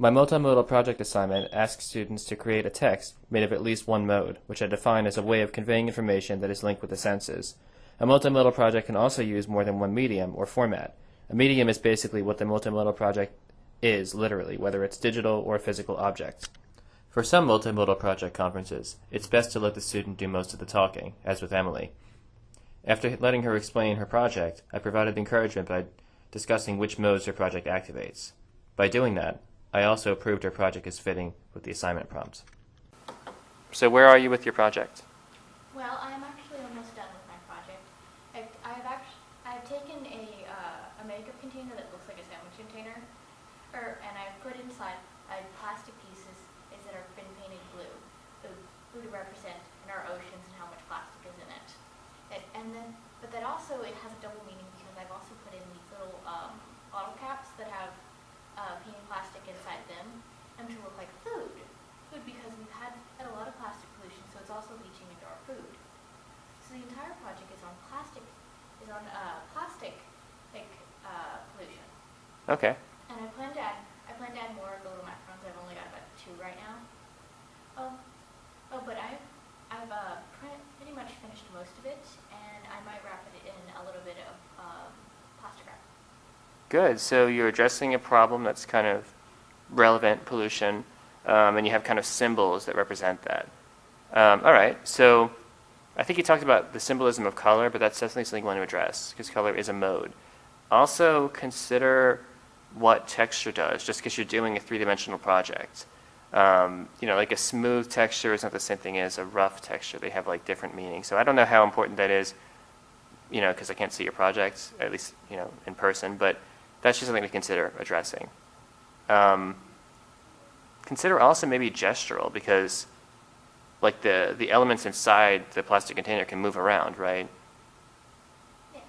My multimodal project assignment asks students to create a text made of at least one mode, which I define as a way of conveying information that is linked with the senses. A multimodal project can also use more than one medium or format. A medium is basically what the multimodal project is, literally, whether it's digital or physical objects. For some multimodal project conferences, it's best to let the student do most of the talking, as with Emily. After letting her explain her project, I provided encouragement by discussing which modes her project activates. By doing that, I also proved her project is fitting with the assignment prompts. So where are you with your project? Well, I'm actually almost done with my project. I've taken a makeup container that looks like a sandwich container, and I've put inside plastic pieces that have been painted blue, the blue to represent in our oceans and how much plastic is in it. But that also it has a double meaning because I've also put in these little bottle caps that have painted plastic inside them, and to look like food because we've had a lot of plastic pollution, so it's also leaching into our food. So the entire project is on plastic pollution. Okay. And I plan to add more of the little macarons. I've only got about 2 right now. But I've pretty much finished most of it, and I might wrap it in a little bit of plastic wrap. Good. So you're addressing a problem that's kind of relevant, pollution, and you have kind of symbols that represent that. All right. So I think you talked about the symbolism of color, but that's definitely something you want to address because color is a mode. Also consider what texture does, just because you're doing a 3-dimensional project. Like a smooth texture is not the same thing as a rough texture. They have like different meanings. So I don't know how important that is, because I can't see your project, at least, in person, but that's just something to consider addressing. Consider also maybe gestural, because like the elements inside the plastic container can move around, right? Yeah.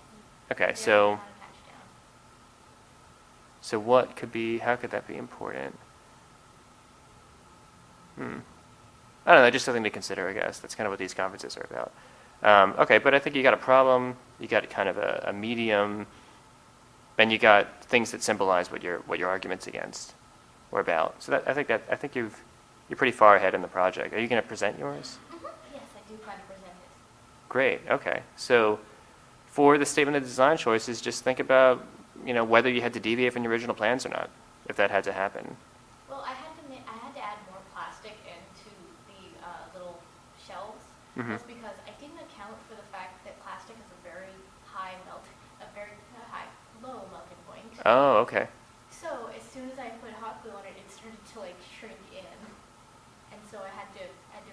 Okay, so what could be, how could that be important? I don't know, just something to consider, I guess. That's kind of what these conferences are about. Okay, but I think you got a problem, you got kind of a medium, and you got things that symbolize what your argument's against or about. So I think you're pretty far ahead in the project. Are you going to present yours? Mm-hmm. Yes, I do plan to present it. Great. Okay. So for the statement of design choices, just think about whether you had to deviate from your original plans or not, if that had to happen. Well, I had to add more plastic into the little shelves. Mm-hmm. That's because I didn't account for the fact that plastic has a very low melting point. Oh, okay. So as soon as I put hot glue on it, it started to like shrink in, and so I had to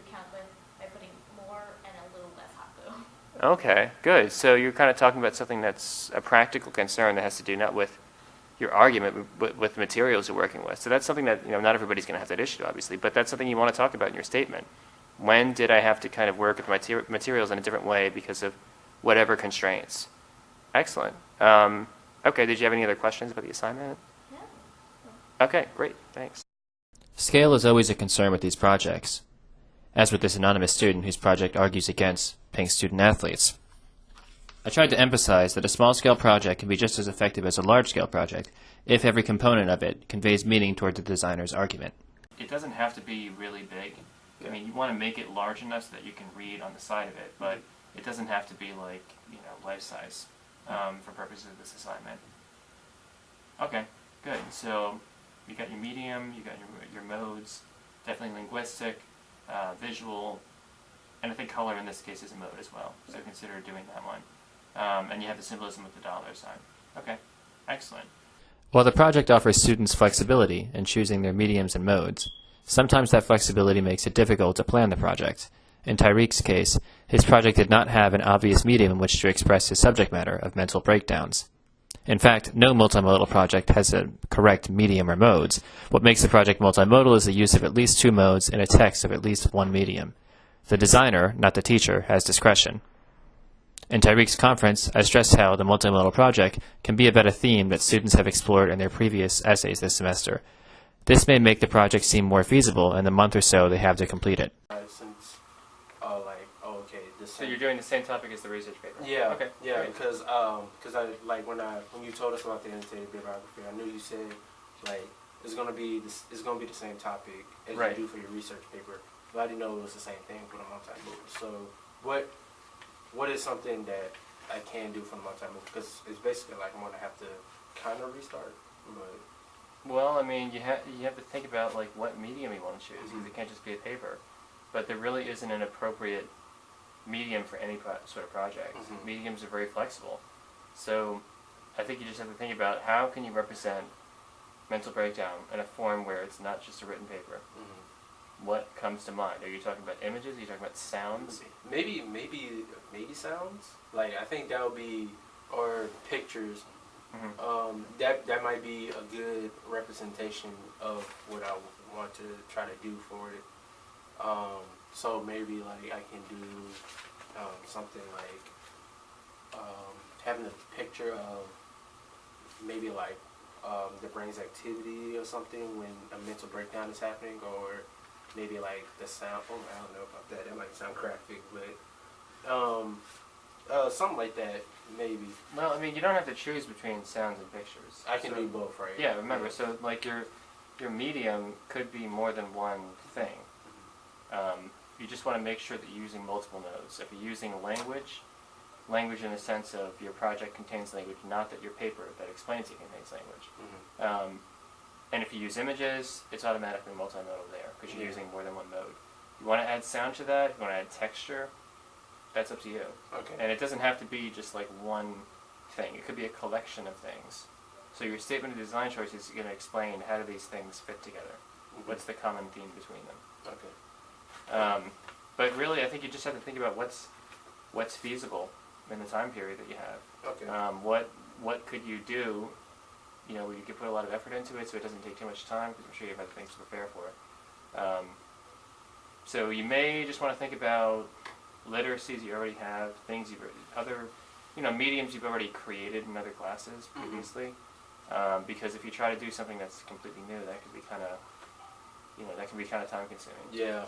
account by putting more and a little less hot glue. Okay, good. So you're kind of talking about something that's a practical concern that has to do not with your argument, but with the materials you're working with. So that's something that not everybody's going to have that issue, obviously, but that's something you want to talk about in your statement. When did I have to kind of work with materials in a different way because of whatever constraints? Excellent. Okay, did you have any other questions about the assignment? No. Okay, great, thanks. Scale is always a concern with these projects, as with this anonymous student whose project argues against paying student athletes. I tried to emphasize that a small-scale project can be just as effective as a large-scale project if every component of it conveys meaning toward the designer's argument. It doesn't have to be really big. I mean, you want to make it large enough so that you can read on the side of it, but it doesn't have to be like, life-size for purposes of this assignment. Okay, good. So you got your medium, you got your modes, definitely linguistic, visual, and I think color in this case is a mode as well, so consider doing that one. And you have the symbolism with the dollar sign. Okay, excellent. While the project offers students flexibility in choosing their mediums and modes, sometimes that flexibility makes it difficult to plan the project. In Tyreek's case, his project did not have an obvious medium in which to express his subject matter of mental breakdowns. In fact, no multimodal project has a correct medium or modes. What makes the project multimodal is the use of at least 2 modes in a text of at least 1 medium. The designer, not the teacher, has discretion. In Tyreek's conference, I stressed how the multimodal project can be about a theme that students have explored in their previous essays this semester. This may make the project seem more feasible in the month or so they have to complete it. So you're doing the same topic as the research paper? Yeah. Okay. Yeah, because when you told us about the annotated bibliography, I knew you said it's gonna be the same topic as Right. you do for your research paper. But I didn't know it was the same thing for the multimodal. So what is something that I can do for the multimodal? Because it's basically like I'm gonna have to kind of restart. But Well, I mean, you have to think about like what medium you want to choose, because Mhm. it can't just be a paper. But there really isn't an appropriate medium for any sort of project. Mhm. Mediums are very flexible. So I think you just have to think about how can you represent mental breakdown in a form where it's not just a written paper. What comes to mind? Are you talking about images? Are you talking about sounds? maybe sounds. Like I think that would be, or pictures. Mm-hmm. That might be a good representation of what I want to try to do for it. So maybe like I can do something like having a picture of maybe like the brain's activity or something when a mental breakdown is happening, or maybe like the sound. Oh, I don't know about that. That might sound graphic, but something like that maybe. Well, I mean, you don't have to choose between sounds and pictures. I can do both, right? Yeah, remember, so like your medium could be more than one thing. You just want to make sure that you're using multiple nodes. If you're using language in the sense of your project contains language, not that your paper that explains it contains language. Mm-hmm. And if you use images, it's automatically multimodal there, because you're using more than one mode. You want to add sound to that, if you want to add texture, that's up to you. Okay. And it doesn't have to be just like one thing. It could be a collection of things. So your statement of design choice is going to explain how do these things fit together. Mm-hmm. What's the common theme between them? Okay. But really, I think you just have to think about what's feasible in the time period that you have. Okay. What could you do? You know, you could put a lot of effort into it, so it doesn't take too much time, because I'm sure you have other things to prepare for. So you may just want to think about literacies you already have, things other mediums you've already created in other classes previously. Because if you try to do something that's completely new, that could be kind of time consuming. Yeah.